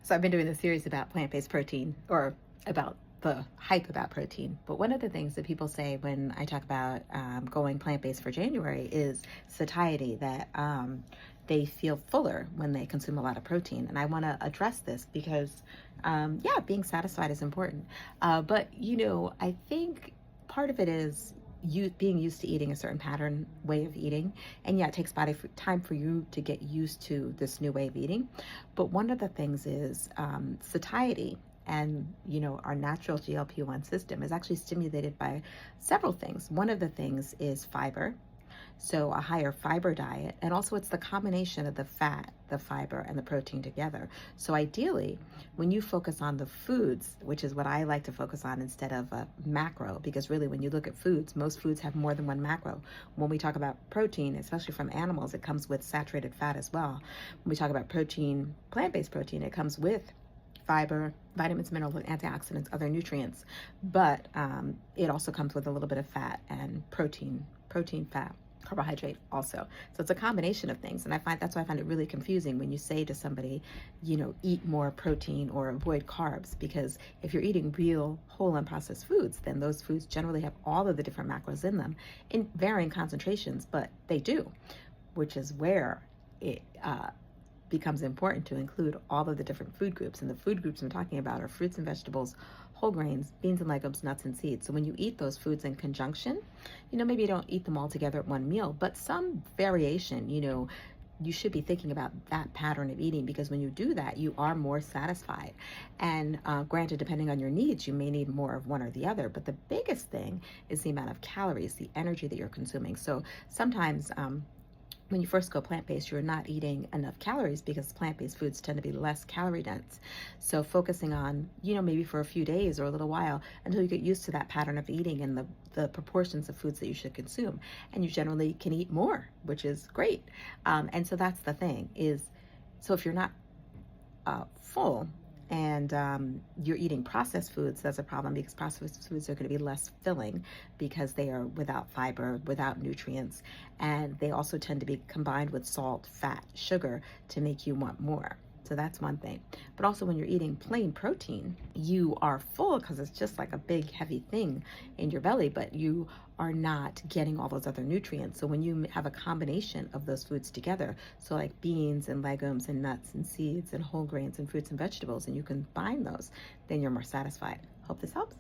So I've been doing this series about plant-based protein, or about the hype about protein. But one of the things that people say when I talk about going plant-based for January is satiety, that they feel fuller when they consume a lot of protein. And I want to address this because, yeah, being satisfied is important. But, I think part of it is you being used to eating a certain pattern way of eating, and yeah, it takes time for you to get used to this new way of eating. But one of the things is satiety, and our natural GLP-1 system is actually stimulated by several things. One of the things is fiber, so a higher fiber diet, and also it's the combination of the fat, the fiber, and the protein together. So ideally, when you focus on the foods, which is what I like to focus on instead of a macro, because really when you look at foods, most foods have more than one macro. When we talk about protein, especially from animals, it comes with saturated fat as well. When we talk about protein, plant-based protein, it comes with fiber, vitamins, minerals, antioxidants, other nutrients, but it also comes with a little bit of fat and protein, fat, carbohydrate also. So it's a combination of things. And that's why I find it really confusing when you say to somebody, eat more protein or avoid carbs, because if you're eating real whole unprocessed foods, then those foods generally have all of the different macros in them in varying concentrations, but they do, which is where it becomes important to include all of the different food groups. And the food groups I'm talking about are fruits and vegetables, whole grains, beans and legumes, nuts and seeds. So when you eat those foods in conjunction, maybe you don't eat them all together at one meal, but some variation, you should be thinking about that pattern of eating, because when you do that, you are more satisfied. And granted, depending on your needs, you may need more of one or the other. But the biggest thing is the amount of calories, the energy that you're consuming. So sometimes, when you first go plant-based, you're not eating enough calories because plant-based foods tend to be less calorie dense. So focusing on, maybe for a few days or a little while until you get used to that pattern of eating and the proportions of foods that you should consume. And you generally can eat more, which is great. And so that's the thing is, so if you're not full, and you're eating processed foods, that's a problem, because processed foods are going to be less filling because they are without fiber, without nutrients, and they also tend to be combined with salt, fat, sugar to make you want more. So that's one thing. But also when you're eating plain protein, you are full because it's just like a big heavy thing in your belly, but you are not getting all those other nutrients. So when you have a combination of those foods together, so like beans and legumes and nuts and seeds and whole grains and fruits and vegetables, and you combine those, then you're more satisfied. Hope this helps.